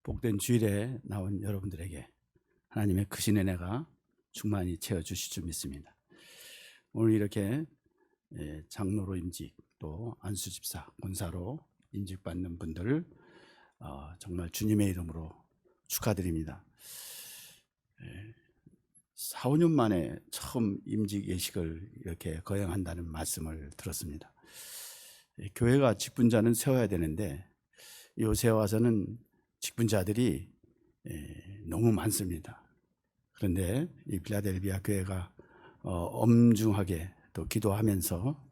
복된 주일에 나온 여러분들에게 하나님의 크신 은혜가 충만히 채워주실 줄 믿습니다. 오늘 이렇게 장로로 임직, 또 안수집사, 권사로 임직받는 분들을 정말 주님의 이름으로 축하드립니다. 4, 5년 만에 처음 임직 예식을 이렇게 거행한다는 말씀을 들었습니다. 교회가 직분자는 세워야 되는데 요새 와서는 직분자들이 너무 많습니다. 그런데 이 필라델비아 교회가 엄중하게 또 기도하면서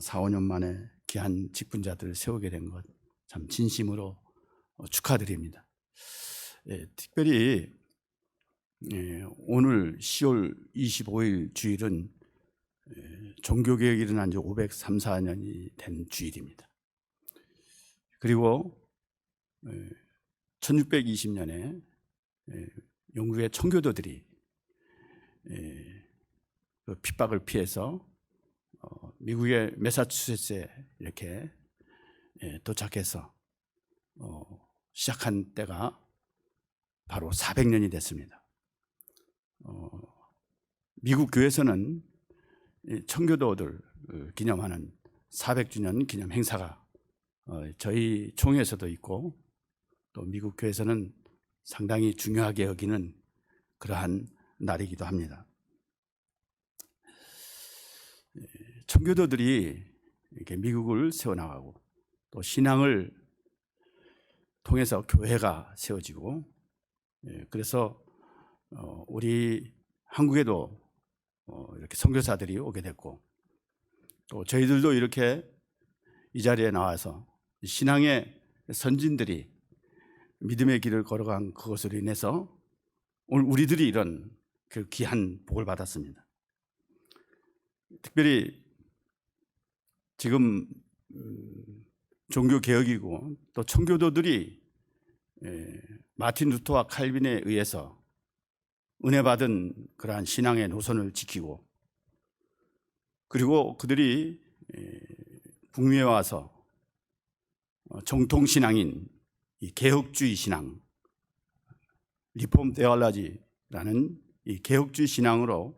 4, 5년 만에 귀한 직분자들을 세우게 된 것 참 진심으로 축하드립니다. 특별히 오늘 10월 25일 주일은 종교개혁이 일어난 지 534년이 된 주일입니다. 그리고 1620년에 영국의 청교도들이 핍박을 피해서 미국의 매사추세츠에 이렇게 도착해서 시작한 때가 바로 400년이 됐습니다. 미국 교회에서는 청교도들 기념하는 400주년 기념 행사가 저희 총회에서도 있고 또 미국 교회에서는 상당히 중요하게 여기는 그러한 날이기도 합니다. 청교도들이 이렇게 미국을 세워나가고 또 신앙을 통해서 교회가 세워지고 그래서 우리 한국에도 이렇게 선교사들이 오게 됐고 또 저희들도 이렇게 이 자리에 나와서 신앙의 선진들이 믿음의 길을 걸어간 그것으로 인해서 오늘 우리들이 이런 그 귀한 복을 받았습니다. 특별히 지금 종교개혁이고 또 청교도들이 마틴 루터와 칼빈에 의해서 은혜 받은 그러한 신앙의 노선을 지키고 그리고 그들이 북미에 와서 정통신앙인 이 개혁주의 신앙, 리폼 테올로지라는 이 개혁주의 신앙으로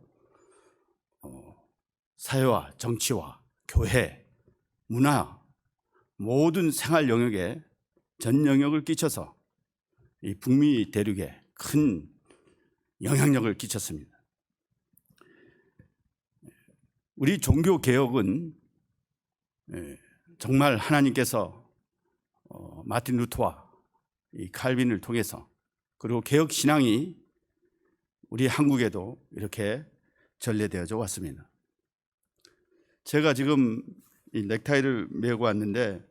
사회와 정치와 교회, 문화 모든 생활 영역에 전 영역을 끼쳐서 이 북미 대륙에 큰 영향력을 끼쳤습니다. 우리 종교 개혁은 정말 하나님께서 마틴 루터와 이 칼빈을 통해서 그리고 개혁 신앙이 우리 한국에도 이렇게 전래되어져 왔습니다. 제가 지금 이 넥타이를 메고 왔는데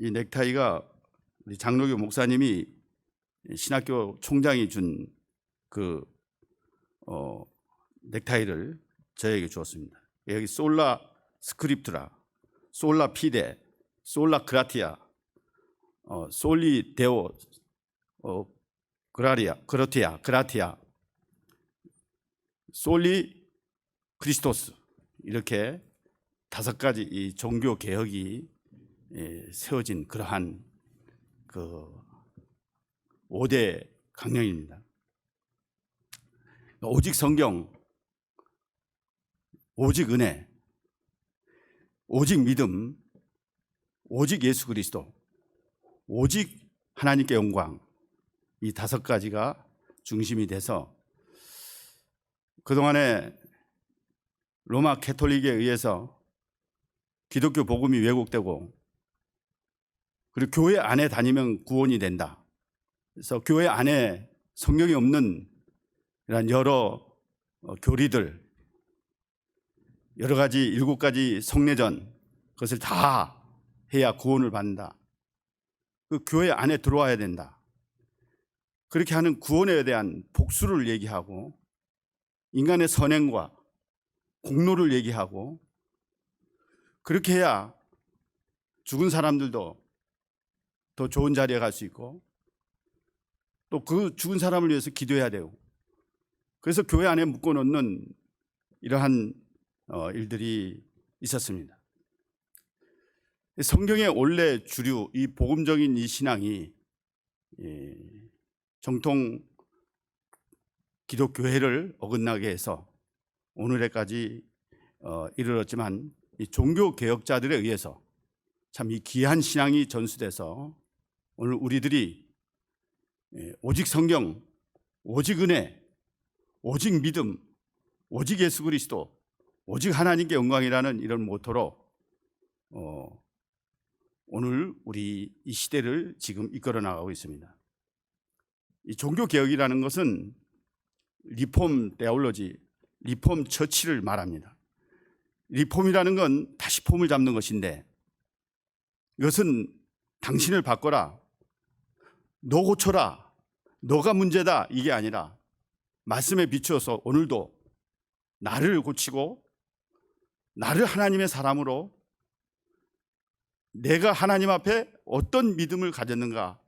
이 넥타이가 우리 장로교 목사님이 신학교 총장이 준 그 넥타이를 저에게 주었습니다. 여기 솔라 스크립트라, 솔라 피데, 솔라 그라티아, 솔리 데오 그라티아, 솔리 크리스토스 이렇게 5가지 이 종교 개혁이 세워진 그러한 그 5대 강령입니다. 오직 성경, 오직 은혜, 오직 믿음, 오직 예수 그리스도, 오직 하나님께 영광 이 5가지가 중심이 돼서 그동안에 로마 캐톨릭에 의해서 기독교 복음이 왜곡되고 그리고 교회 안에 다니면 구원이 된다. 그래서 교회 안에 성경이 없는 이런 여러 교리들, 여러 가지 7가지 성례전 그것을 다 해야 구원을 받는다. 그 교회 안에 들어와야 된다. 그렇게 하는 구원에 대한 복수를 얘기하고 인간의 선행과 공로를 얘기하고 그렇게 해야 죽은 사람들도 더 좋은 자리에 갈 수 있고 또 그 죽은 사람을 위해서 기도해야 되고 그래서 교회 안에 묶어놓는 이러한 일들이 있었습니다. 성경의 원래 주류, 이 복음적인 이 신앙이 정통 기독교회를 어긋나게 해서 오늘에까지 이르렀지만 이 종교 개혁자들에 의해서 참 이 귀한 신앙이 전수돼서 오늘 우리들이 오직 성경, 오직 은혜, 오직 믿음, 오직 예수 그리스도, 오직 하나님께 영광이라는 이런 모토로 오늘 우리 이 시대를 지금 이끌어 나가고 있습니다. 이 종교 개혁이라는 것은 리폼 테올로지, 리폼 처치를 말합니다. 리폼이라는 건 다시 폼을 잡는 것인데, 이것은 당신을 바꿔라, 너 고쳐라, 너가 문제다, 이게 아니라 말씀에 비추어서 오늘도 나를 고치고 나를 하나님의 사람으로 내가 하나님 앞에 어떤 믿음을 가졌는가,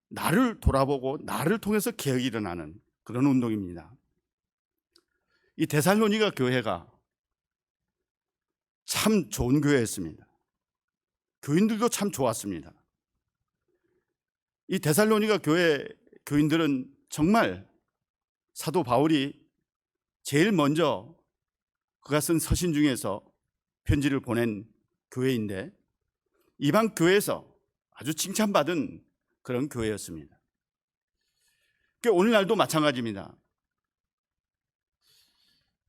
나를 돌아보고 나를 통해서 개혁이 일어나는 그런 운동입니다. 이 데살로니가 교회가 참 좋은 교회였습니다. 교인들도 참 좋았습니다. 이 데살로니가 교회 교인들은 정말 사도 바울이 제일 먼저 그가 쓴 서신 중에서 편지를 보낸 교회인데, 이방 교회에서 아주 칭찬받은 그런 교회였습니다. 오늘날도 마찬가지입니다.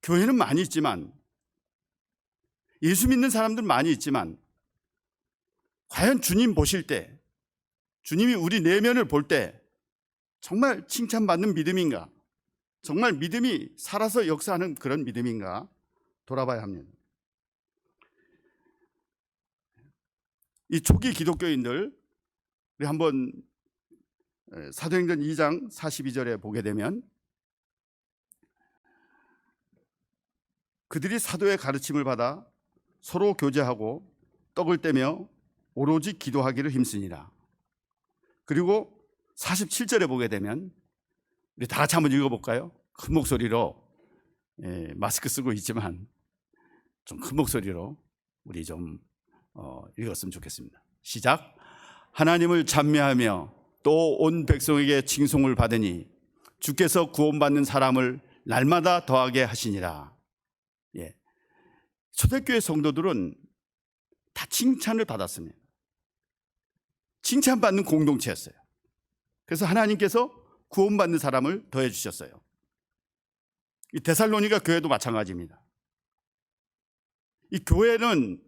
교회는 많이 있지만, 예수 믿는 사람들 많이 있지만, 과연 주님 보실 때, 주님이 우리 내면을 볼 때 정말 칭찬받는 믿음인가, 정말 믿음이 살아서 역사하는 그런 믿음인가 돌아봐야 합니다. 이 초기 기독교인들, 우리 한번 사도행전 2장 42절에 보게 되면, 그들이 사도의 가르침을 받아 서로 교제하고 떡을 떼며 오로지 기도하기를 힘쓰니라. 그리고 47절에 보게 되면, 우리 다 같이 한번 읽어볼까요? 큰 목소리로, 마스크 쓰고 있지만 좀 큰 목소리로 우리 좀 읽었으면 좋겠습니다. 시작. 하나님을 찬미하며 또 온 백성에게 칭송을 받으니 주께서 구원받는 사람을 날마다 더하게 하시니라. 초대교회 성도들은 다 칭찬을 받았습니다. 칭찬받는 공동체였어요. 그래서 하나님께서 구원받는 사람을 더해 주셨어요. 이 데살로니가 교회도 마찬가지입니다. 이 교회는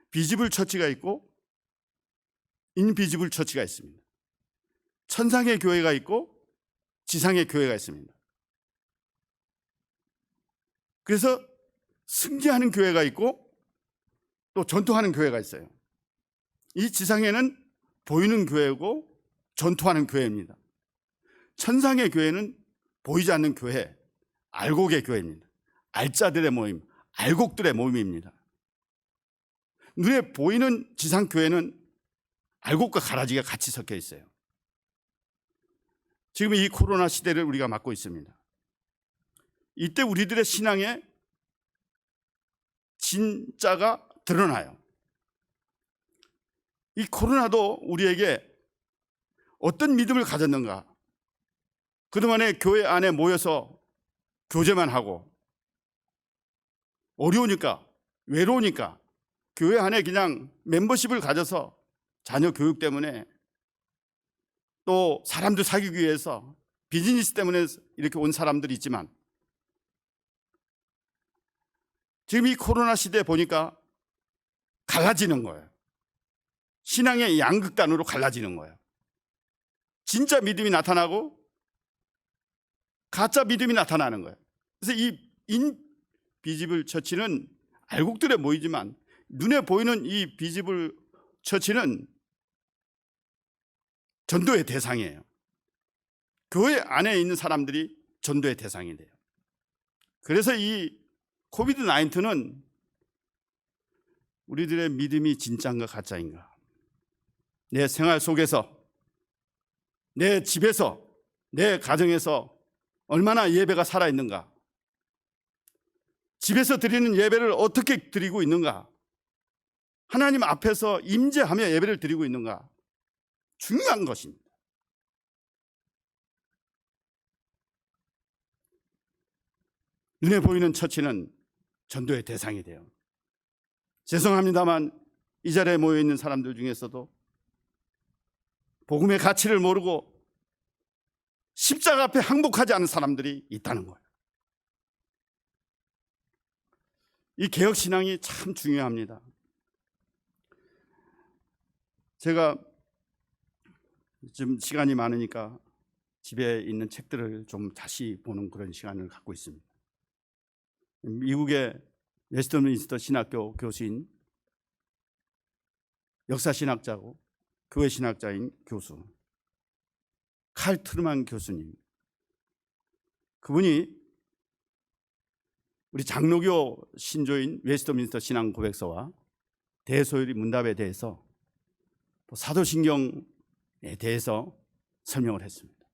비지블 처치가 있고 인비지블 처치가 있습니다. 천상의 교회가 있고 지상의 교회가 있습니다. 그래서 승리하는 교회가 있고 또 전투하는 교회가 있어요. 이 지상에는 보이는 교회고 전투하는 교회입니다. 천상의 교회는 보이지 않는 교회, 알곡의 교회입니다. 알짜들의 모임, 알곡들의 모임입니다. 눈에 보이는 지상 교회는 알곡과 가라지가 같이 섞여 있어요. 지금 이 코로나 시대를 우리가 맞고 있습니다. 이때 우리들의 신앙의 진짜가 드러나요. 이 코로나도 우리에게 어떤 믿음을 가졌는가, 그동안에 교회 안에 모여서 교제만 하고 어려우니까, 외로우니까 교회 안에 그냥 멤버십을 가져서 자녀 교육 때문에, 또 사람들 사귀기 위해서 비즈니스 때문에 이렇게 온 사람들이 있지만, 지금 이 코로나 시대에 보니까 갈라지는 거예요. 신앙의 양극단으로 갈라지는 거예요. 진짜 믿음이 나타나고 가짜 믿음이 나타나는 거예요. 그래서 이 인비지블 처치는 알곡들에 모이지만, 눈에 보이는 이 비지블 처치는 전도의 대상이에요. 교회 안에 있는 사람들이 전도의 대상이 돼요. 그래서 이 코비드 19는 우리들의 믿음이 진짜인가 가짜인가, 내 생활 속에서, 내 집에서, 내 가정에서 얼마나 예배가 살아있는가, 집에서 드리는 예배를 어떻게 드리고 있는가, 하나님 앞에서 임재하며 예배를 드리고 있는가, 중요한 것입니다. 눈에 보이는 처치는 전도의 대상이 돼요. 죄송합니다만 이 자리에 모여있는 사람들 중에서도 복음의 가치를 모르고 십자가 앞에 항복하지 않은 사람들이 있다는 거예요. 이 개혁신앙이 참 중요합니다. 제가 지금 시간이 많으니까 집에 있는 책들을 좀 다시 보는 그런 시간을 갖고 있습니다. 미국의 웨스트민스터 신학교 교수인 역사신학자고 교회신학자인 교수 칼 트루만 교수님, 그분이 우리 장로교 신조인 웨스트민스터 신앙 고백서와 대소요리 문답에 대해서 또 사도신경에 대해서 설명을 했습니다.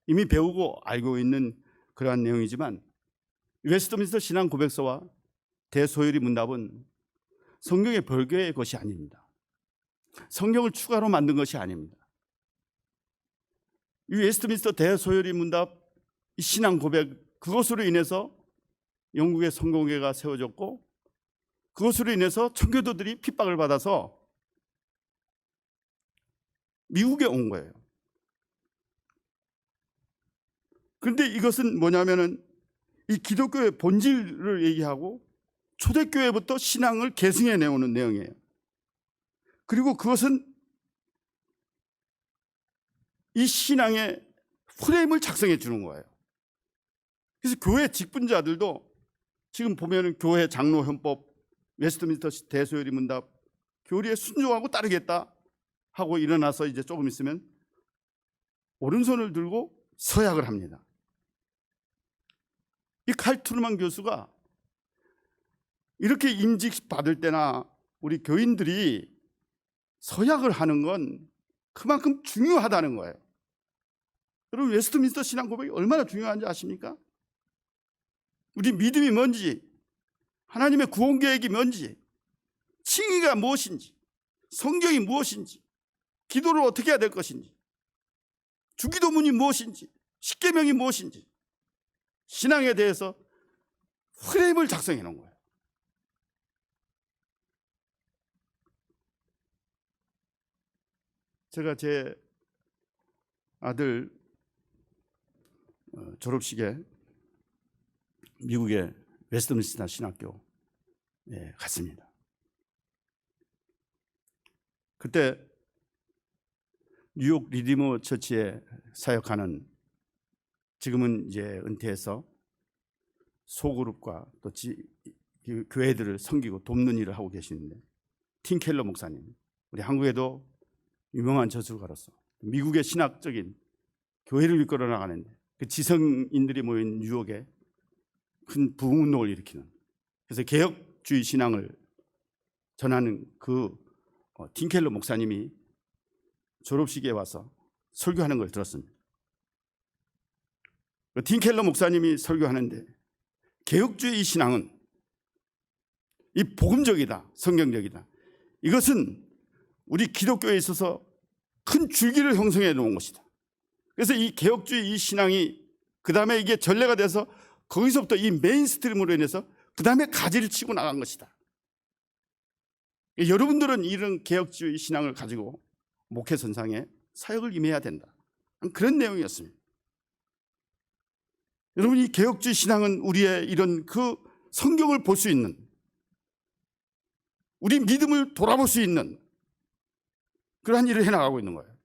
이미 배우고 알고 있는 그러한 내용이지만 웨스트민스터 신앙 고백서와 대소요리 문답은 성경의 별개의 것이 아닙니다. 성경을 추가로 만든 것이 아닙니다. 이 웨스트민스터 대소요리 문답, 이 신앙 고백, 그것으로 인해서 영국의 성공회가 세워졌고 그것으로 인해서 청교도들이 핍박을 받아서 미국에 온 거예요. 그런데 이것은 뭐냐면은 이 기독교의 본질을 얘기하고 초대교회부터 신앙을 계승해 내오는 내용이에요. 그리고 그것은 이 신앙의 프레임을 작성해 주는 거예요. 그래서 교회 직분자들도 지금 보면은 교회 장로 헌법, 웨스트민스터 대소요리 문답, 교리에 순종하고 따르겠다 하고 일어나서 이제 조금 있으면 오른손을 들고 서약을 합니다. 이 칼 트루만 교수가 이렇게 임직 받을 때나 우리 교인들이 서약을 하는 건 그만큼 중요하다는 거예요. 여러분, 웨스트민스터 신앙 고백이 얼마나 중요한지 아십니까? 우리 믿음이 뭔지, 하나님의 구원 계획이 뭔지, 칭의가 무엇인지, 성경이 무엇인지, 기도를 어떻게 해야 될 것인지, 주기도문이 무엇인지, 십계명이 무엇인지, 신앙에 대해서 프레임을 작성해 놓은 거예요. 제가 제 아들 졸업식에 미국의 웨스트민스터 신학교에 갔습니다. 그때 뉴욕 리디머 처치에 사역하는, 지금은 이제 은퇴해서 소그룹과 또 교회들을 섬기고 돕는 일을 하고 계시는데, 팀 켈러 목사님, 우리 한국에도 유명한 저술가로서 미국의 신학적인 교회를 이끌어 나가는데 그 지성인들이 모인 뉴욕에 큰 부흥운동을 일으키는, 그래서 개혁주의 신앙을 전하는 그 팀켈러 목사님이 졸업식에 와서 설교하는 걸 들었습니다. 그 팀켈러 목사님이 설교하는데, 개혁주의 신앙은 이 복음적이다, 성경적이다, 이것은 우리 기독교에 있어서 큰 줄기를 형성해 놓은 것이다. 그래서 이 개혁주의 이 신앙이 그 다음에 이게 전례가 돼서 거기서부터 이 메인스트림으로 인해서 그 다음에 가지를 치고 나간 것이다. 여러분들은 이런 개혁주의 신앙을 가지고 목회선상에 사역을 임해야 된다, 그런 내용이었습니다. 여러분, 이 개혁주의 신앙은 우리의 이런 그 성경을 볼 수 있는, 우리 믿음을 돌아볼 수 있는 그러한 일을 해나가고 있는 거예요.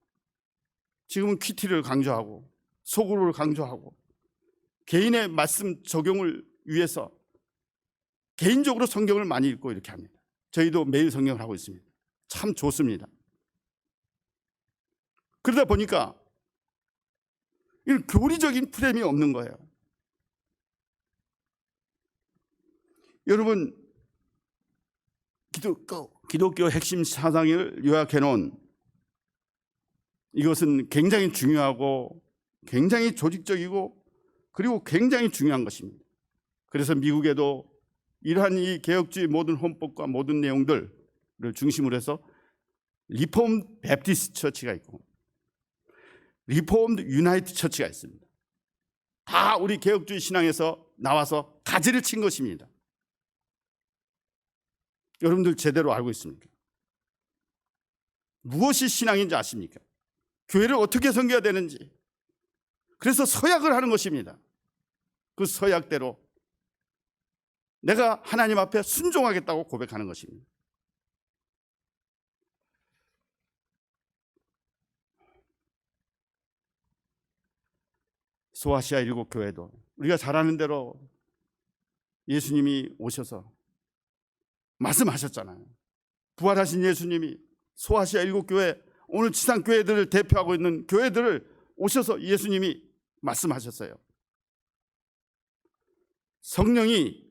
지금은 큐티를 강조하고 소그룹을 강조하고 개인의 말씀 적용을 위해서 개인적으로 성경을 많이 읽고 이렇게 합니다. 저희도 매일 성경을 하고 있습니다. 참 좋습니다. 그러다 보니까 이런 교리적인 프레임이 없는 거예요. 여러분, 기독교 핵심 사상을 요약해 놓은 이것은 굉장히 중요하고 굉장히 조직적이고 그리고 굉장히 중요한 것입니다. 그래서 미국에도 이러한 이 개혁주의 모든 헌법과 모든 내용들을 중심으로 해서 리폼 베프티스트 처치가 있고 리폼 유나이트 처치가 있습니다. 다 우리 개혁주의 신앙에서 나와서 가지를 친 것입니다. 여러분들 제대로 알고 있습니까? 무엇이 신앙인지 아십니까? 교회를 어떻게 섬겨야 되는지. 그래서 서약을 하는 것입니다. 그 서약대로 내가 하나님 앞에 순종하겠다고 고백하는 것입니다. 소아시아 일곱 교회도 우리가 잘 아는 대로 예수님이 오셔서 말씀하셨잖아요. 부활하신 예수님이 소아시아 일곱 교회, 오늘 지상 교회들을 대표하고 있는 교회들을 오셔서 예수님이 말씀하셨어요. 성령이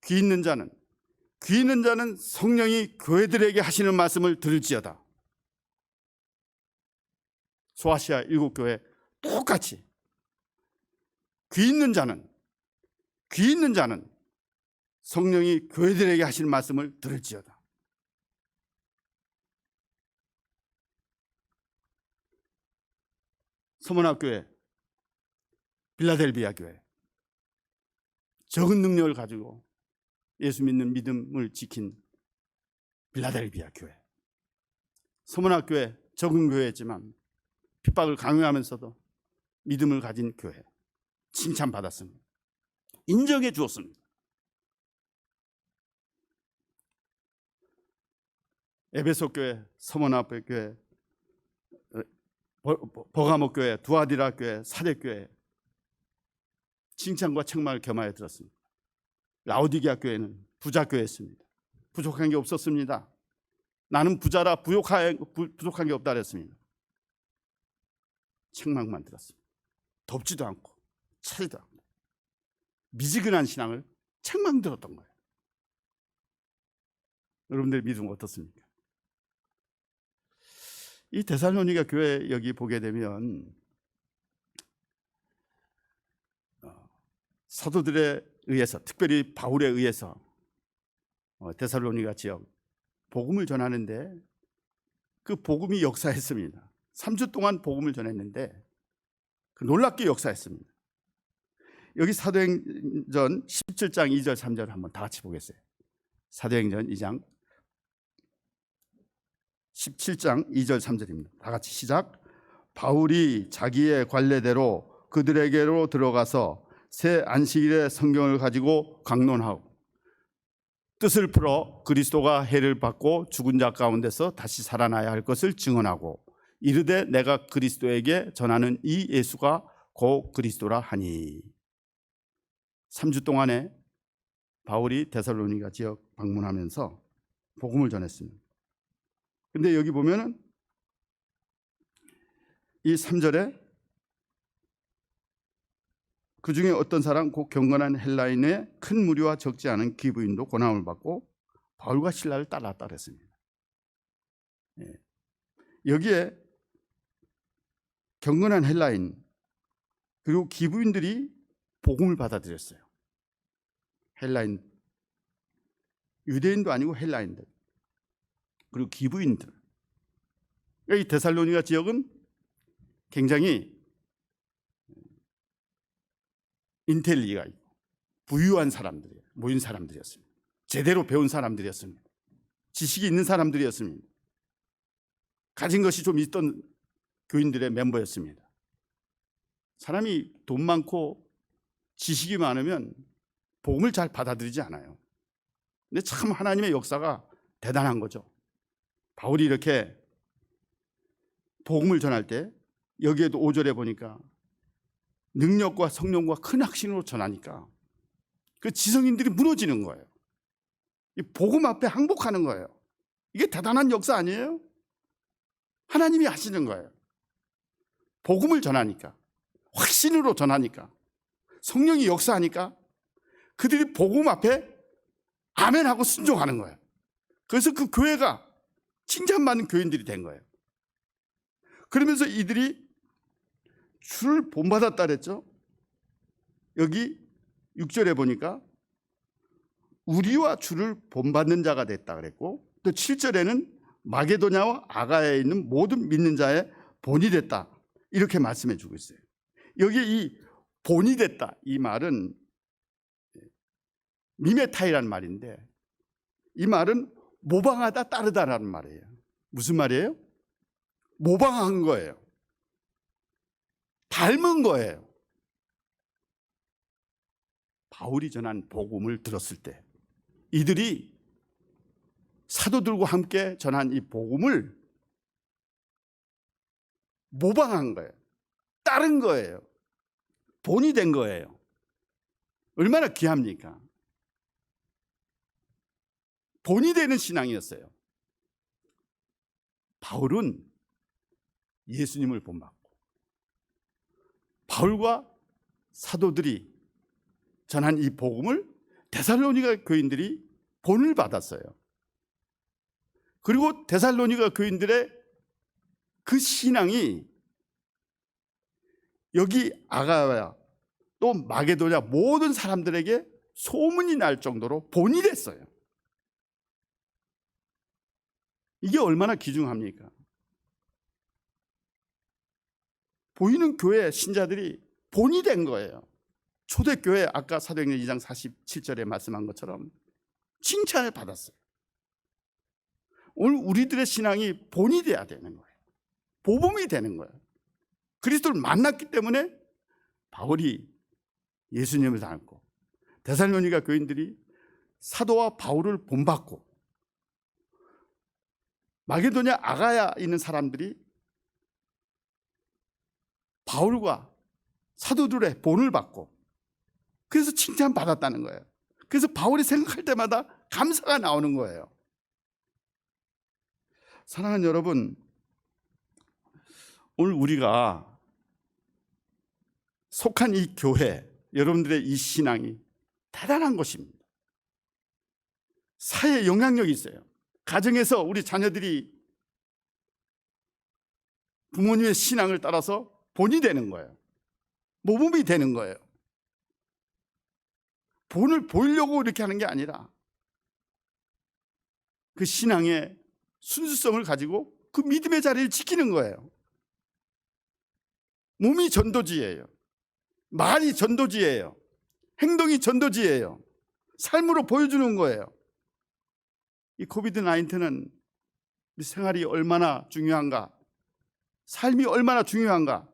귀 있는 자는 성령이 교회들에게 하시는 말씀을 들을지어다. 소아시아 일곱 교회 똑같이 귀 있는 자는 성령이 교회들에게 하시는 말씀을 들을지어다. 서문학교회, 빌라델비아 교회, 적은 능력을 가지고 예수 믿는 믿음을 지킨 빌라델비아 교회, 서문학교회 적은 교회였지만 핍박을 강요하면서도 믿음을 가진 교회, 칭찬받았습니다. 인정해 주었습니다. 에베소 교회, 서머나페 교회, 버가모 교회, 두아디라 교회, 사대 교회 칭찬과 책망을 겸하여 들었습니다. 라오디게아 교회는 부자 교회였습니다. 부족한 게 없었습니다. 나는 부자라 부족한 게 없다 그랬습니다. 책망만 들었습니다. 덥지도 않고 차지도 않고 미지근한 신앙을 책망 들었던 거예요. 여러분들 믿음 어떻습니까? 이 데살로니가 교회 여기 보게 되면 사도들에 의해서, 특별히 바울에 의해서 데살로니가 지역 복음을 전하는데 그 복음이 역사했습니다. 3주 동안 복음을 전했는데 놀랍게 역사했습니다. 여기 사도행전 17장 2절 3절 한번 다 같이 보겠어요. 사도행전 2장 17장 2절 3절입니다. 다 같이 시작. 바울이 자기의 관례대로 그들에게로 들어가서 새 안식일에 성경을 가지고 강론하고 뜻을 풀어 그리스도가 해를 받고 죽은 자 가운데서 다시 살아나야 할 것을 증언하고 이르되 내가 그리스도에게 전하는 이 예수가 곧 그리스도라 하니. 3주 동안에 바울이 데살로니가 지역 방문하면서 복음을 전했습니다. 근데 여기 보면은 이 3절에 그 중에 어떤 사람 곧 경건한 헬라인의 큰 무리와 적지 않은 기부인도 고난을 받고 바울과 실라를 따랐다 그랬습니다. 여기에 경건한 헬라인 그리고 기부인들이 복음을 받아들였어요. 헬라인, 유대인도 아니고 헬라인들 그리고 기부인들. 이 데살로니가 지역은 굉장히 인텔리가 있고 부유한 사람들이 모인 사람들이었습니다. 제대로 배운 사람들이었습니다. 지식이 있는 사람들이었습니다. 가진 것이 좀 있던 교인들의 멤버였습니다. 사람이 돈 많고 지식이 많으면 복음을 잘 받아들이지 않아요. 근데 참 하나님의 역사가 대단한 거죠. 바울이 이렇게 복음을 전할 때 여기에도 5절에 보니까 능력과 성령과 큰 확신으로 전하니까 그 지성인들이 무너지는 거예요. 이 복음 앞에 항복하는 거예요. 이게 대단한 역사 아니에요? 하나님이 하시는 거예요. 복음을 전하니까, 확신으로 전하니까, 성령이 역사하니까 그들이 복음 앞에 아멘하고 순종하는 거예요. 그래서 그 교회가 칭찬받는 교인들이 된 거예요. 그러면서 이들이 주를 본받았다 그랬죠. 여기 6절에 보니까 우리와 주를 본받는 자가 됐다 그랬고, 또 7절에는 마게도냐와 아가야에 있는 모든 믿는 자의 본이 됐다, 이렇게 말씀해 주고 있어요. 여기 이 본이 됐다, 이 말은 미메타이라는 말인데, 이 말은 모방하다 따르다라는 말이에요. 무슨 말이에요? 모방한 거예요. 닮은 거예요. 바울이 전한 복음을 들었을 때 이들이 사도들과 함께 전한 이 복음을 모방한 거예요. 따른 거예요. 본이 된 거예요. 얼마나 귀합니까? 본이 되는 신앙이었어요. 바울은 예수님을 본받고, 바울과 사도들이 전한 이 복음을 데살로니가 교인들이 본을 받았어요. 그리고 데살로니가 교인들의 그 신앙이 여기 아가야 또 마게도냐 모든 사람들에게 소문이 날 정도로 본이 됐어요. 이게 얼마나 귀중합니까? 보이는 교회 신자들이 본이 된 거예요. 초대교회, 아까 사도행전 2장 47절에 말씀한 것처럼 칭찬을 받았어요. 오늘 우리들의 신앙이 본이 돼야 되는 거예요. 보범이 되는 거예요. 그리스도를 만났기 때문에 바울이 예수님을 닮고, 데살로니가 교인들이 사도와 바울을 본받고, 마게도냐 아가야 있는 사람들이 바울과 사도들의 본을 받고, 그래서 칭찬받았다는 거예요. 그래서 바울이 생각할 때마다 감사가 나오는 거예요. 사랑하는 여러분, 오늘 우리가 속한 이 교회, 여러분들의 이 신앙이 대단한 것입니다. 사회에 영향력이 있어요. 가정에서 우리 자녀들이 부모님의 신앙을 따라서 본이 되는 거예요. 모범이 되는 거예요. 본을 보이려고 이렇게 하는 게 아니라 그 신앙의 순수성을 가지고 그 믿음의 자리를 지키는 거예요. 몸이 전도지예요. 말이 전도지예요. 행동이 전도지예요. 삶으로 보여주는 거예요. 이 코비드-19는 우리 생활이 얼마나 중요한가, 삶이 얼마나 중요한가,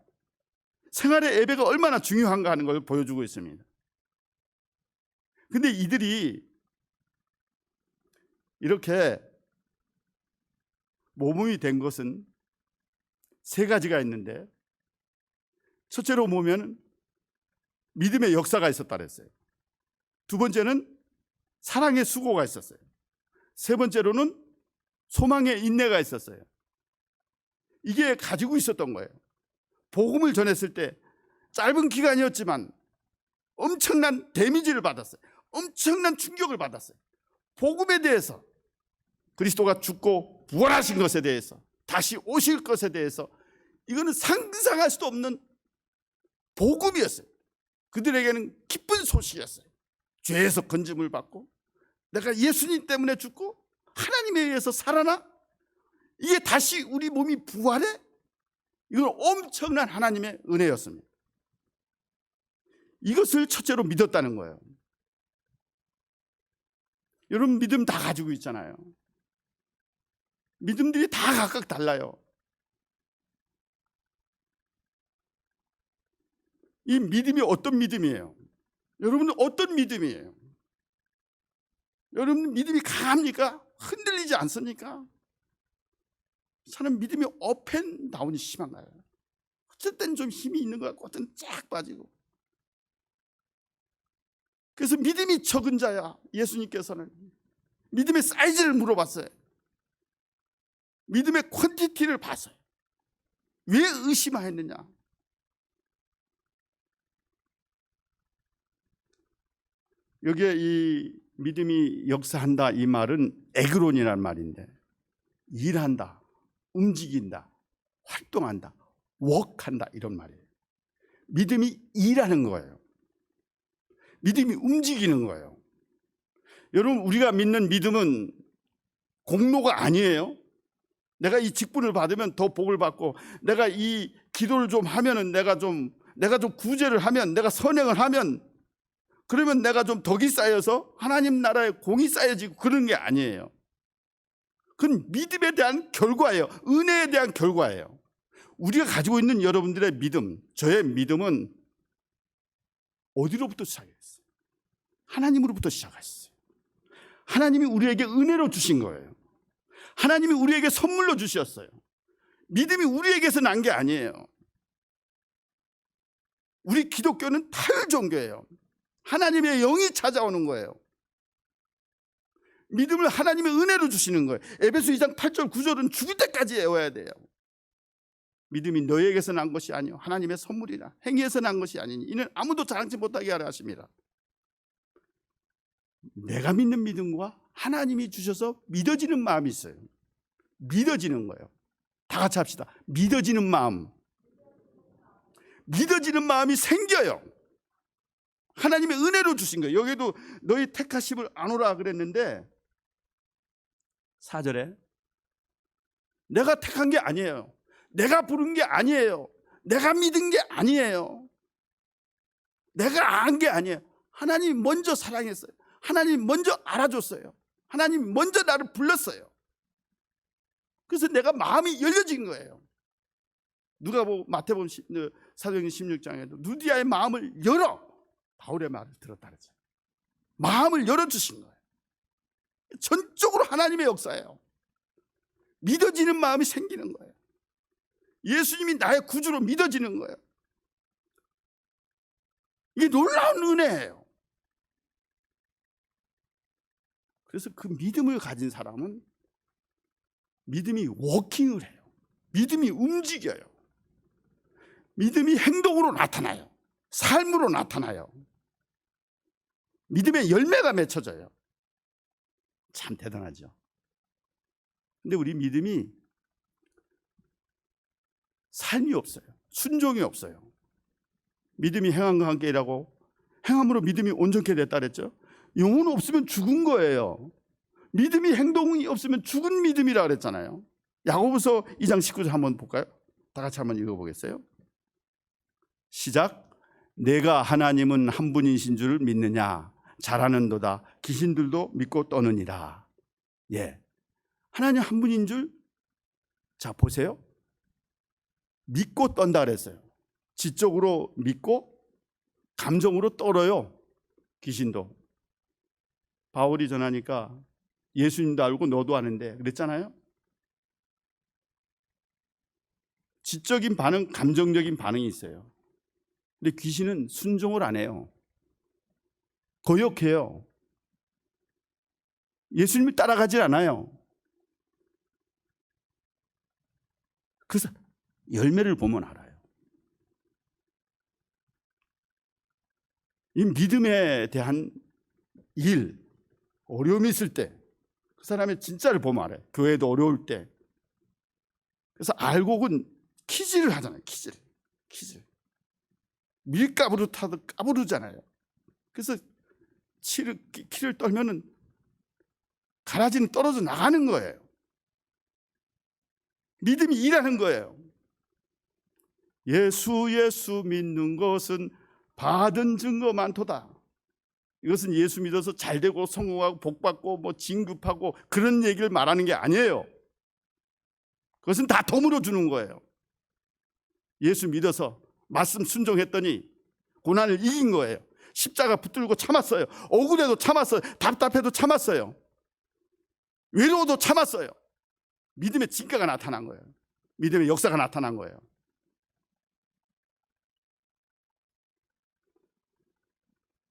생활의 예배가 얼마나 중요한가 하는 걸 보여주고 있습니다. 근데 이들이 이렇게 모범이 된 것은 세 가지가 있는데, 첫째로 보면 믿음의 역사가 있었다 그랬어요. 두 번째는 사랑의 수고가 있었어요. 세 번째로는 소망의 인내가 있었어요. 이게 가지고 있었던 거예요. 복음을 전했을 때 짧은 기간이었지만 엄청난 데미지를 받았어요. 엄청난 충격을 받았어요. 복음에 대해서, 그리스도가 죽고 부활하신 것에 대해서, 다시 오실 것에 대해서, 이거는 상상할 수도 없는 복음이었어요. 그들에게는 기쁜 소식이었어요. 죄에서 건짐을 받고 내가 예수님 때문에 죽고 하나님에 의해서 살아나, 이게 다시 우리 몸이 부활해? 이건 엄청난 하나님의 은혜였습니다. 이것을 첫째로 믿었다는 거예요. 여러분, 믿음 다 가지고 있잖아요. 믿음들이 다 각각 달라요. 이 믿음이 어떤 믿음이에요? 여러분은 어떤 믿음이에요? 여러분 믿음이 강합니까? 흔들리지 않습니까? 저는 믿음이 업앤다운이 심한가요? 어쩔 땐 좀 힘이 있는 것 같고 어떤 쫙 빠지고. 그래서 믿음이 적은 자야, 예수님께서는 믿음의 사이즈를 물어봤어요. 믿음의 퀀티티를 봤어요. 왜 의심하였느냐? 여기에 이 믿음이 역사한다, 이 말은 에그론이라는 말인데, 일한다, 움직인다, 활동한다, 웍한다, 이런 말이에요. 믿음이 일하는 거예요. 믿음이 움직이는 거예요. 여러분, 우리가 믿는 믿음은 공로가 아니에요. 내가 이 직분을 받으면 더 복을 받고, 내가 이 기도를 좀 하면은 내가 좀 구제를 하면, 내가 선행을 하면, 그러면 내가 좀 덕이 쌓여서 하나님 나라에 공이 쌓여지고 그런 게 아니에요. 그건 믿음에 대한 결과예요. 은혜에 대한 결과예요. 우리가 가지고 있는 여러분들의 믿음, 저의 믿음은 어디로부터 시작했어요? 하나님으로부터 시작했어요. 하나님이 우리에게 은혜로 주신 거예요. 하나님이 우리에게 선물로 주셨어요. 믿음이 우리에게서 난 게 아니에요. 우리 기독교는 타율 종교예요. 하나님의 영이 찾아오는 거예요. 믿음을 하나님의 은혜로 주시는 거예요. 에베소 2장 8절 9절은 죽을 때까지 외워야 돼요. 믿음이 너에게서 난 것이 아니요 하나님의 선물이라 행위에서 난 것이 아니니 이는 아무도 자랑치 못하게 하려 하십니다. 내가 믿는 믿음과 하나님이 주셔서 믿어지는 마음이 있어요. 믿어지는 거예요. 다 같이 합시다. 믿어지는 마음. 믿어지는 마음이 생겨요. 하나님의 은혜로 주신 거예요. 여기도 너희 택하심을 아노라 그랬는데 4절에 내가 택한 게 아니에요. 내가 부른 게 아니에요. 내가 믿은 게 아니에요. 내가 안 게 아니에요. 하나님이 먼저 사랑했어요. 하나님이 먼저 알아줬어요. 하나님이 먼저 나를 불렀어요. 그래서 내가 마음이 열려진 거예요. 누가복음 마태복음 사도행전 16장에도 누디아의 마음을 열어 바울의 말을 들었다 그랬죠. 마음을 열어주신 거예요. 전적으로 하나님의 역사예요. 믿어지는 마음이 생기는 거예요. 예수님이 나의 구주로 믿어지는 거예요. 이게 놀라운 은혜예요. 그래서 그 믿음을 가진 사람은 믿음이 워킹을 해요. 믿음이 움직여요. 믿음이 행동으로 나타나요. 삶으로 나타나요. 믿음의 열매가 맺혀져요. 참 대단하죠. 근데 우리 믿음이 삶이 없어요. 순종이 없어요. 믿음이 행함과 함께 일하고 행함으로 믿음이 온전케 됐다 그랬죠. 영혼 없으면 죽은 거예요. 믿음이 행동이 없으면 죽은 믿음이라 그랬잖아요. 야고보서 2장 19절 한번 볼까요? 다 같이 한번 읽어보겠어요? 시작. 내가 하나님은 한 분이신 줄 믿느냐? 잘하는도다. 귀신들도 믿고 떠느니라. 예, 하나님 한 분인 줄, 자 보세요. 믿고 떤다 그랬어요. 지적으로 믿고 감정으로 떨어요. 귀신도. 바울이 전하니까 예수님도 알고 너도 아는데 그랬잖아요. 지적인 반응, 감정적인 반응이 있어요. 근데 귀신은 순종을 안 해요. 거역해요. 예수님이 따라가질 않아요. 그래서 열매를 보면 알아요. 이 믿음에 대한 일, 어려움이 있을 때 그 사람의 진짜를 보면 알아요. 교회도 어려울 때. 그래서 알곡은 키질을 하잖아요. 키질. 밀가부로 타도 까부르잖아요. 그래서 키를 떨면은 가라지는 떨어져 나가는 거예요. 믿음이 일하는 거예요. 예수 믿는 것은 받은 증거 많도다. 이것은 예수 믿어서 잘 되고 성공하고 복받고 뭐 진급하고 그런 얘기를 말하는 게 아니에요. 그것은 다 덤으로 주는 거예요. 예수 믿어서 말씀 순종했더니 고난을 이긴 거예요. 십자가 붙들고 참았어요. 억울해도 참았어요. 답답해도 참았어요. 외로워도 참았어요. 믿음의 진가가 나타난 거예요. 믿음의 역사가 나타난 거예요.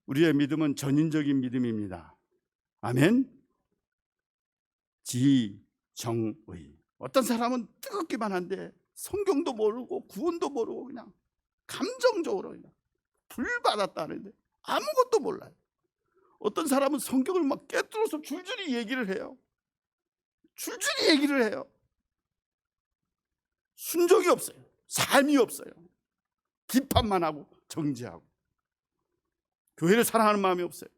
우리의 믿음은 전인적인 믿음입니다. 아멘. 지정의. 어떤 사람은 뜨겁기만 한데 성경도 모르고 구원도 모르고 그냥 감정적으로 그냥 불받았다는데 아무것도 몰라요. 어떤 사람은 성경을 막 깨뚫어서 줄줄이 얘기를 해요. 순종이 없어요. 삶이 없어요. 비판만 하고 정죄하고 교회를 사랑하는 마음이 없어요.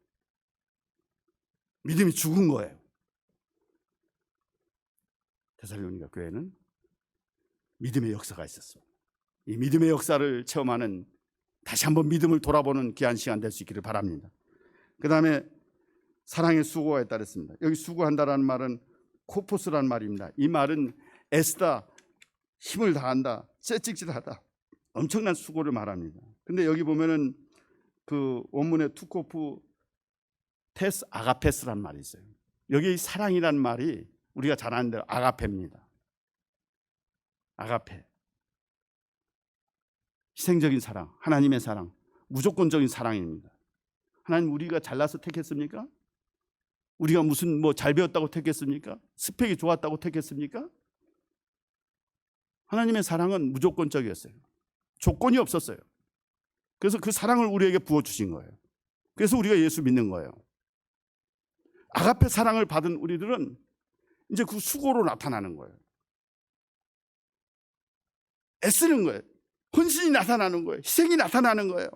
믿음이 죽은 거예요. 데살로니가 교회는 믿음의 역사가 있었어요. 이 믿음의 역사를 체험하는, 다시 한번 믿음을 돌아보는 귀한 시간 될 수 있기를 바랍니다. 그 다음에 사랑의 수고가 있다 그랬습니다. 여기 수고한다라는 말은 코포스라는 말입니다. 이 말은 애쓰다, 힘을 다한다, 째찍질하다, 엄청난 수고를 말합니다. 근데 여기 보면은 그 원문에 투코프 테스 아가페스라는 말이 있어요. 여기 사랑이라는 말이 우리가 잘 아는 대로 아가페입니다. 아가페, 희생적인 사랑, 하나님의 사랑, 무조건적인 사랑입니다. 하나님 우리가 잘나서 택했습니까? 우리가 무슨 잘 배웠다고 택했습니까? 스펙이 좋았다고 택했습니까? 하나님의 사랑은 무조건적이었어요. 조건이 없었어요. 그래서 그 사랑을 우리에게 부어주신 거예요. 그래서 우리가 예수 믿는 거예요. 아가페 사랑을 받은 우리들은 이제 그 수고로 나타나는 거예요. 애쓰는 거예요. 헌신이 나타나는 거예요. 희생이 나타나는 거예요.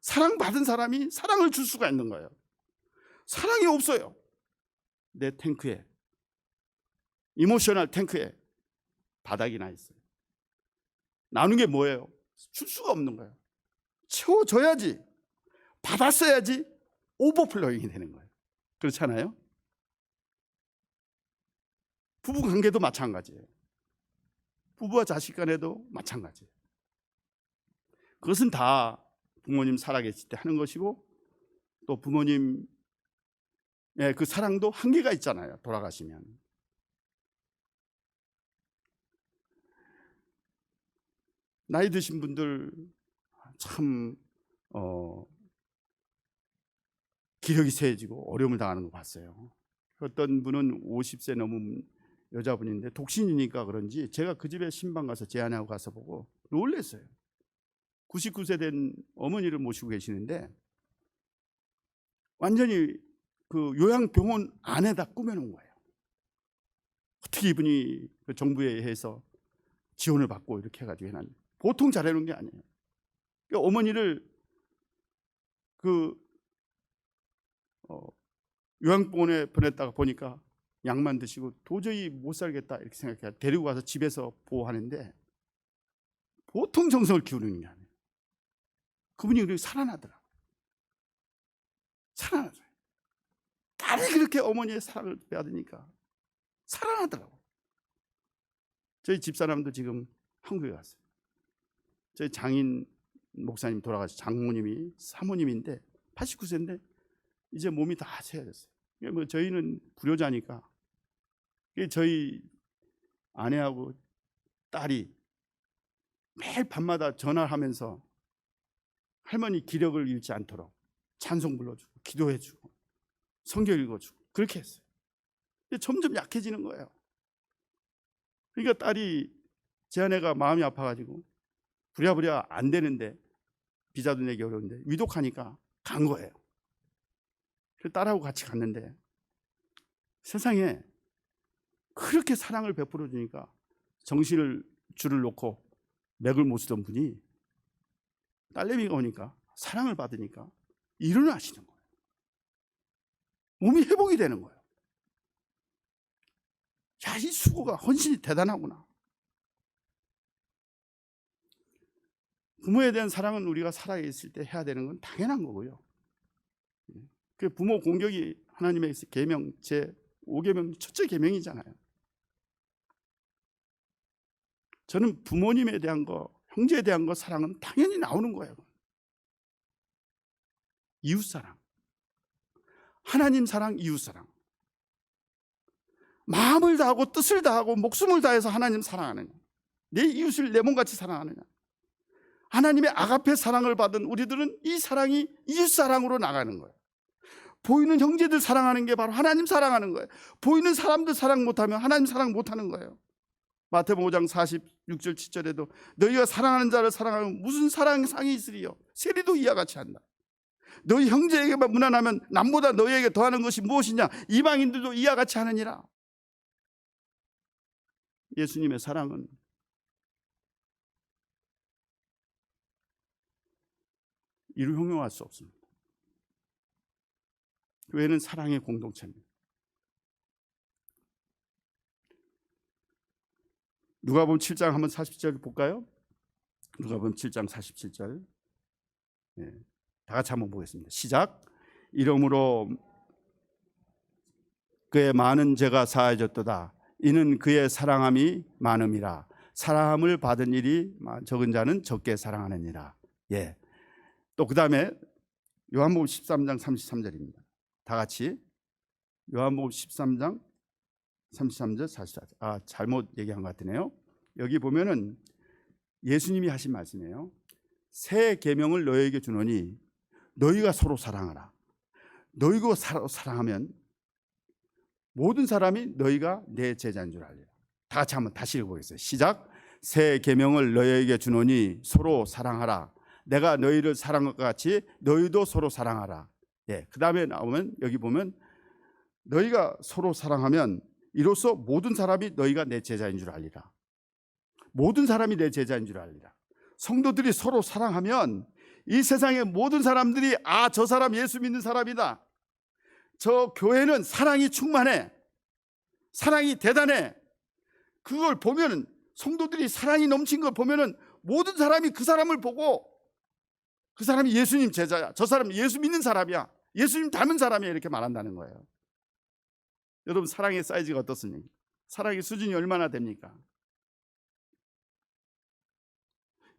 사랑받은 사람이 사랑을 줄 수가 있는 거예요. 사랑이 없어요. 내 탱크에, 이모셔널 탱크에 바닥이 나 있어요. 나누는 게 뭐예요? 줄 수가 없는 거예요. 채워줘야지, 받았어야지 오버플로잉이 되는 거예요. 그렇지 않아요? 부부 관계도 마찬가지예요. 부부와 자식 간에도 마찬가지예요. 그것은 다 부모님 살아계실 때 하는 것이고, 또 부모님의 그 사랑도 한계가 있잖아요. 돌아가시면. 나이 드신 분들 참 기력이 세지고 어려움을 당하는 거 봤어요. 어떤 분은 50세 넘은 여자분인데 독신이니까 그런지 제가 그 집에 신방 가서 제안하고 가서 보고 놀랐어요. 99세 된 어머니를 모시고 계시는데 완전히 그 요양병원 안에다 꾸며놓은 거예요. 어떻게 이분이 그 정부에 의해서 지원을 받고 이렇게 해가지고 해놨는데 보통 잘해놓은 게 아니에요. 그러니까 어머니를 요양병원에 보냈다가 보니까 약만 드시고 도저히 못 살겠다 이렇게 생각해 데리고 가서 집에서 보호하는데 보통 정성을 기울이는 게 아니에요. 그분이 그렇게 살아나더라고요. 살아나더라고요. 딸이 그렇게 어머니의 사랑을 받으니까 살아나더라고요. 저희 집사람도 지금 한국에 갔어요. 저희 장인 목사님 돌아가신 장모님이 사모님인데 89세인데 이제 몸이 다 세어졌어요. 뭐 저희는 불효자니까 저희 아내하고 딸이 매일 밤마다 전화를 하면서 할머니 기력을 잃지 않도록 찬송 불러주고 기도해주고 성경 읽어주고 그렇게 했어요. 근데 점점 약해지는 거예요. 그러니까 딸이, 제 아내가 마음이 아파가지고 부랴부랴 안 되는데 비자도 내기 어려운데 위독하니까 간 거예요. 그래서 딸하고 같이 갔는데 세상에 그렇게 사랑을 베풀어 주니까 정신을 줄을 놓고 맥을 못 쓰던 분이 딸내미가 오니까 사랑을 받으니까 일어나시는 거예요. 몸이 회복이 되는 거예요. 야, 이 수고가 헌신이 대단하구나. 부모에 대한 사랑은 우리가 살아있을 때 해야 되는 건 당연한 거고요. 그 부모 공격이 하나님의 계명 제5계명 첫째 계명이잖아요. 저는 부모님에 대한 거, 형제에 대한 거 사랑은 당연히 나오는 거예요. 이웃사랑, 하나님 사랑, 이웃사랑. 마음을 다하고 뜻을 다하고 목숨을 다해서 하나님 사랑하느냐, 내 이웃을 내 몸같이 사랑하느냐. 하나님의 아가페 사랑을 받은 우리들은 이 사랑이 이웃사랑으로 나가는 거예요. 보이는 형제들 사랑하는 게 바로 하나님 사랑하는 거예요. 보이는 사람들 사랑 못하면 하나님 사랑 못하는 거예요. 마태복음 5장 46절 7절에도 너희가 사랑하는 자를 사랑하면 무슨 사랑상이 있으리요, 세리도 이와 같이 한다. 너희 형제에게만 무난하면 남보다 너희에게 더하는 것이 무엇이냐, 이방인들도 이와 같이 하느니라. 예수님의 사랑은 이루 형용할 수 없습니다. 교회는 사랑의 공동체입니다. 누가복음 7장 한번 47절 볼까요? 누가복음 7장 47절. 네, 다 같이 한번 보겠습니다. 시작. 이러므로 그의 많은 죄가 사하여졌도다. 이는 그의 사랑함이 많음이라. 사랑함을 받은 일이 적은 자는 적게 사랑하느니라. 예. 또 그 다음에 요한복음 13장 33절입니다. 다 같이 요한복음 13장 33절 44절. 잘못 얘기한 것 같으네요. 여기 보면은 예수님이 하신 말씀이에요. 새 계명을 너희에게 주노니 너희가 서로 사랑하라. 너희가 사랑하면 모든 사람이 너희가 내 제자인 줄 알리라. 다 같이 한번 다시 읽어보겠어요. 시작. 새 계명을 너희에게 주노니 서로 사랑하라. 내가 너희를 사랑한 것 같이 너희도 서로 사랑하라. 예, 그 다음에 나오면 여기 보면 너희가 서로 사랑하면 이로써 모든 사람이 너희가 내 제자인 줄 알리라. 모든 사람이 내 제자인 줄 알리라. 성도들이 서로 사랑하면 이 세상의 모든 사람들이 저 사람 예수 믿는 사람이다. 저 교회는 사랑이 충만해. 사랑이 대단해. 그걸 보면 성도들이 사랑이 넘친 걸 보면 모든 사람이 그 사람을 보고 그 사람이 예수님 제자야. 저 사람은 예수 믿는 사람이야. 예수님 닮은 사람이야. 이렇게 말한다는 거예요. 여러분 사랑의 사이즈가 어떻습니까? 사랑의 수준이 얼마나 됩니까?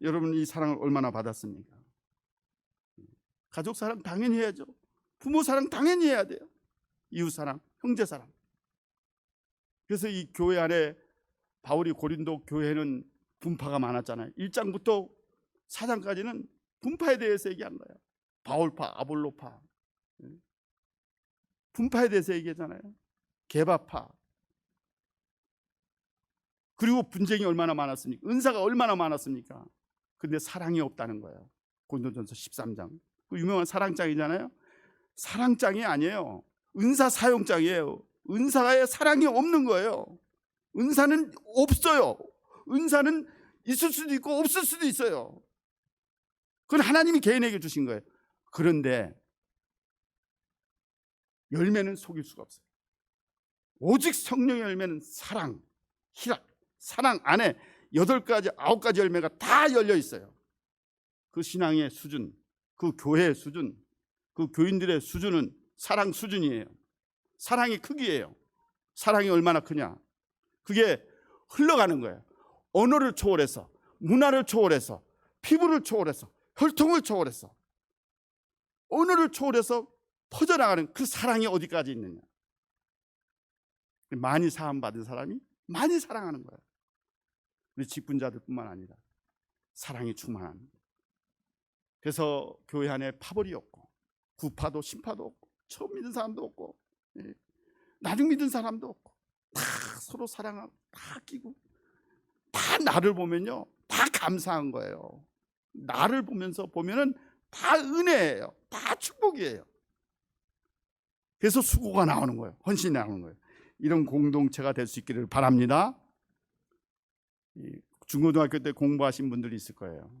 여러분 이 사랑을 얼마나 받았습니까? 가족 사랑 당연히 해야죠. 부모 사랑 당연히 해야 돼요. 이웃 사랑, 형제 사랑. 그래서 이 교회 안에 바울이 고린도 교회는 분파가 많았잖아요. 1장부터 4장까지는 분파에 대해서 얘기한 거예요. 바울파, 아볼로파. 분파에 대해서 얘기하잖아요. 개바파. 그리고 분쟁이 얼마나 많았습니까? 은사가 얼마나 많았습니까? 근데 사랑이 없다는 거예요. 고린도전서 13장. 그 유명한 사랑장이잖아요. 사랑장이 아니에요. 은사 사용장이에요. 은사에 사랑이 없는 거예요. 은사는 없어요. 은사는 있을 수도 있고 없을 수도 있어요. 그건 하나님이 개인에게 주신 거예요. 그런데 열매는 속일 수가 없어요. 오직 성령의 열매는 사랑, 희락, 사랑 안에 8가지, 9가지 열매가 다 열려 있어요. 그 신앙의 수준, 그 교회의 수준, 그 교인들의 수준은 사랑 수준이에요. 사랑의 크기예요. 사랑이 얼마나 크냐? 그게 흘러가는 거예요. 언어를 초월해서, 문화를 초월해서, 피부를 초월해서, 혈통을 초월해서, 언어를 초월해서 퍼져나가는 그 사랑이 어디까지 있느냐? 많이 사랑받은 사람이 많이 사랑하는 거예요. 우리 직분자들뿐만 아니라 사랑이 충만한. 그래서 교회 안에 파벌이 없고 구파도 신파도 없고 처음 믿은 사람도 없고 나중 믿은 사람도 없고 다 서로 사랑하고 다 끼고 다 나를 보면요 다 감사한 거예요. 나를 보면서 보면은 다 은혜예요. 다 축복이에요. 그래서 수고가 나오는 거예요. 헌신이 나오는 거예요. 이런 공동체가 될 수 있기를 바랍니다. 중고등학교 때 공부하신 분들이 있을 거예요.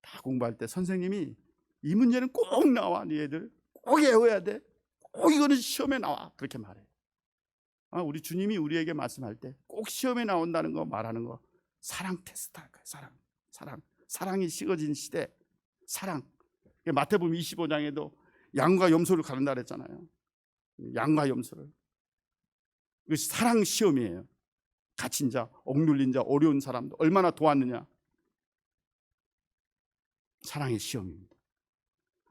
다 공부할 때 선생님이 이 문제는 꼭 나와. 네 애들 꼭 외워야 돼. 꼭 이거는 시험에 나와. 그렇게 말해요. 우리 주님이 우리에게 말씀할 때 꼭 시험에 나온다는 거 말하는 거 사랑 테스트 할 거예요. 사랑이 식어진 시대. 사랑. 마태복음 25장에도 양과 염소를 가른다 그랬잖아요. 양과 염소를. 이것이 사랑 시험이에요. 갇힌 자, 억눌린 자, 어려운 사람도 얼마나 도왔느냐. 사랑의 시험입니다.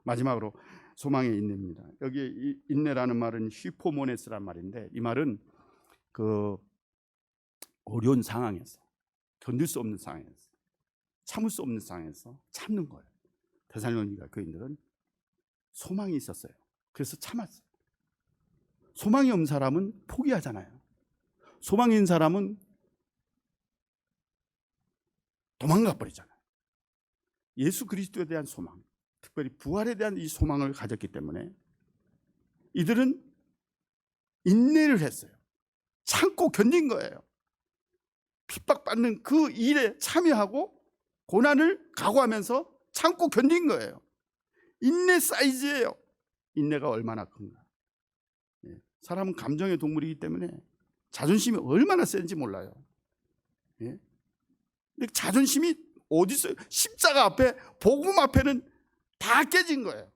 마지막으로 소망의 인내입니다. 여기 인내라는 말은 휘포모네스란 말인데 이 말은 그 어려운 상황에서 견딜 수 없는 상황에서 참을 수 없는 상황에서 참는 거예요. 데살로니가 교인들은 소망이 있었어요. 그래서 참았어요. 소망이 없는 사람은 포기하잖아요. 소망이 있는 사람은 도망가 버리잖아요. 예수 그리스도에 대한 소망, 특별히 부활에 대한 이 소망을 가졌기 때문에 이들은 인내를 했어요. 참고 견딘 거예요. 핍박받는 그 일에 참여하고 고난을 각오하면서 참고 견딘 거예요. 인내 사이즈예요. 인내가 얼마나 큰가. 사람은 감정의 동물이기 때문에 자존심이 얼마나 센지 몰라요. 예? 근데 자존심이 어디 있어요? 십자가 앞에, 복음 앞에는 다 깨진 거예요.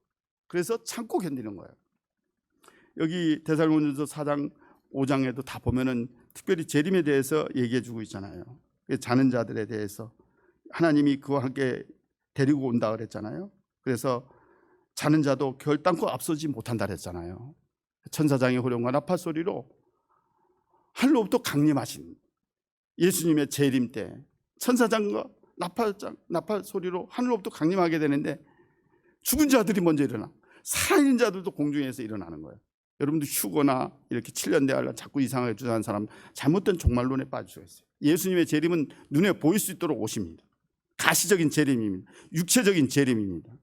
그래서 참고 견디는 거예요. 여기 데살로니가서 4장 5장에도 다 보면은 특별히 재림에 대해서 얘기해 주고 있잖아요. 자는 자들에 대해서 하나님이 그와 함께 데리고 온다 그랬잖아요. 그래서 자는 자도 결단코 앞서지 못한다 그랬잖아요. 천사장의 호령과 나팔 소리로 하늘로부터 강림하신 예수님의 재림 때 천사장과 나팔 소리로 하늘로부터 강림하게 되는데 죽은 자들이 먼저 일어나, 살아있는 자들도 공중에서 일어나는 거예요. 여러분도 휴거나 이렇게 7년 대하려 자꾸 이상하게 주장하는 사람, 잘못된 종말론에 빠질 수가 있어요. 예수님의 재림은 눈에 보일 수 있도록 오십니다. 가시적인 재림입니다. 육체적인 재림입니다.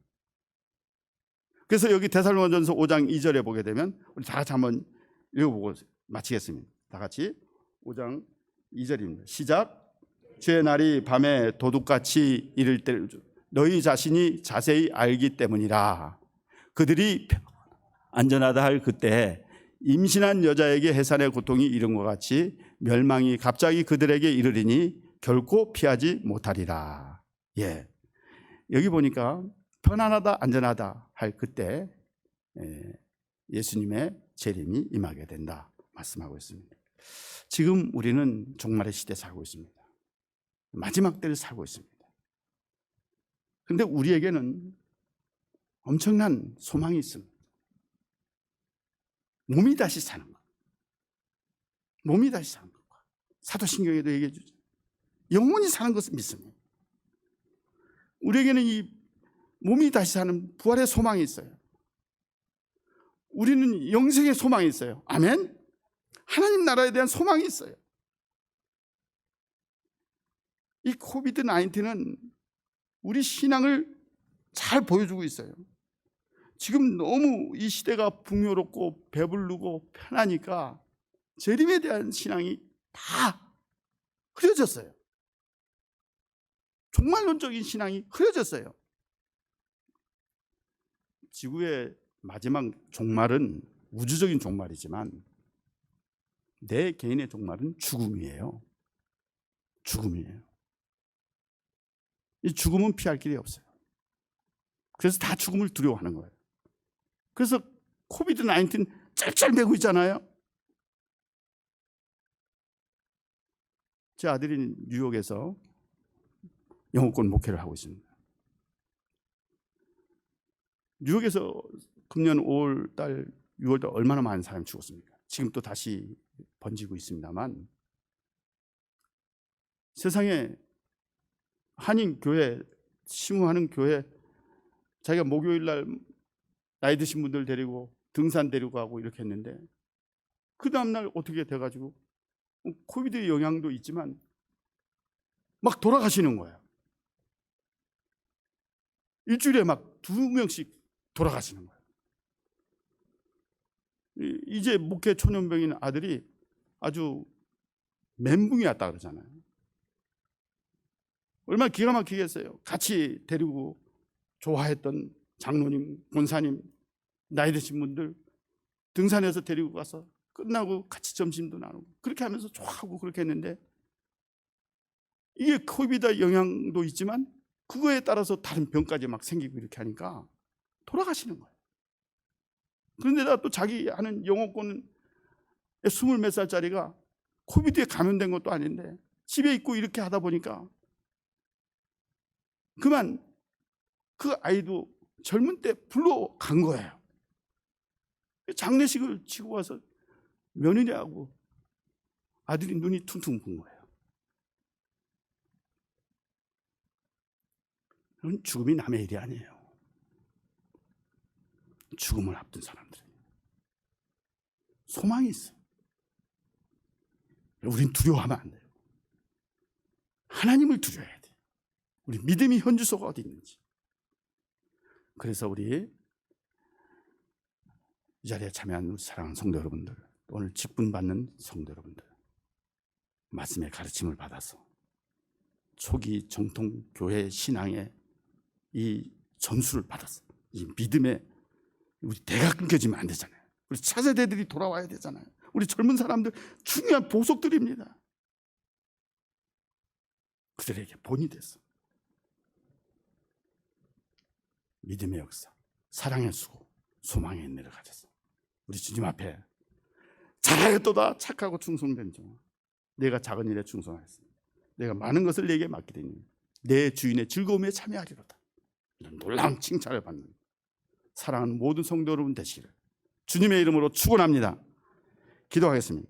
그래서 여기 데살로니가전서 5장 2절에 보게 되면 우리 다 같이 한번 읽어보고 마치겠습니다. 다 같이 5장 2절입니다. 시작. 주의 날이 밤에 도둑같이 이를 때 너희 자신이 자세히 알기 때문이라. 그들이 안전하다 할 그때 임신한 여자에게 해산의 고통이 이른 것 같이 멸망이 갑자기 그들에게 이르리니 결코 피하지 못하리라. 예, 여기 보니까 편안하다 안전하다 할 그때 예수님의 재림이 임하게 된다 말씀하고 있습니다. 지금 우리는 종말의 시대에 살고 있습니다. 마지막 때를 살고 있습니다. 그런데 우리에게는 엄청난 소망이 있습니다. 몸이 다시 사는 것. 몸이 다시 사는 것. 사도신경에도 얘기해 주죠. 영원히 사는 것을 믿습니다. 우리에게는 이 몸이 다시 사는 부활의 소망이 있어요. 우리는 영생의 소망이 있어요. 아멘. 하나님 나라에 대한 소망이 있어요. 이 코비드-19는 우리 신앙을 잘 보여주고 있어요. 지금 너무 이 시대가 풍요롭고 배부르고 편하니까 재림에 대한 신앙이 다 흐려졌어요. 종말론적인 신앙이 흐려졌어요. 지구의 마지막 종말은 우주적인 종말이지만 내 개인의 종말은 죽음이에요. 죽음이에요. 이 죽음은 피할 길이 없어요. 그래서 다 죽음을 두려워하는 거예요. 그래서 코비드-19 짤짤매고 있잖아요. 제 아들이 뉴욕에서 영어권 목회를 하고 있습니다. 뉴욕에서 금년 5월달, 6월달 얼마나 많은 사람이 죽었습니까? 지금 또 다시 번지고 있습니다만 세상에 한인 교회, 심우하는 교회, 자기가 목요일 날 나이 드신 분들 데리고 등산 데리고 가고 이렇게 했는데 그 다음날 어떻게 돼가지고 코비드 영향도 있지만 막 돌아가시는 거예요. 일주일에 막 2명씩 돌아가시는 거예요. 이제 목회 초년병인 아들이 아주 멘붕이 왔다 그러잖아요. 얼마나 기가 막히게 했어요. 같이 데리고 좋아했던 장로님, 권사님, 나이 드신 분들 등산해서 데리고 가서 끝나고 같이 점심도 나누고 그렇게 하면서 좋아하고 그렇게 했는데 이게 코비드 영향도 있지만 그거에 따라서 다른 병까지 막 생기고 이렇게 하니까 돌아가시는 거예요. 그런데다 또 자기 하는 영어권 20몇 살짜리가 코비드에 감염된 것도 아닌데 집에 있고 이렇게 하다 보니까 그만 그 아이도 젊은 때 불러 간 거예요. 장례식을 치고 와서 며느리하고 아들이 눈이 퉁퉁 분 거예요. 그건 죽음이 남의 일이 아니에요. 죽음을 앞둔 사람들 소망이 있어요. 우린 두려워하면 안 돼요. 하나님을 두려워해야 돼요. 우리 믿음이 현주소가 어디 있는지. 그래서 우리 이 자리에 참여한 사랑하는 성도 여러분들, 오늘 직분받는 성도 여러분들, 말씀의 가르침을 받아서 초기 정통 교회 신앙의 이 전수를 받아서 이 믿음에 우리 대가 끊겨지면 안 되잖아요. 우리 차세대들이 돌아와야 되잖아요. 우리 젊은 사람들 중요한 보석들입니다. 그들에게 본이 됐어. 믿음의 역사, 사랑의 수고, 소망의 은혜를 가졌어. 우리 주님 앞에 잘하였도다 착하고 충성된 종, 내가 작은 일에 충성하였습니다. 내가 많은 것을 내게 맡기리니 내 주인의 즐거움에 참여하리로다. 이런 놀라운 칭찬을 받는 사랑하는 모든 성도 여러분 되시기를 주님의 이름으로 축원합니다. 기도하겠습니다.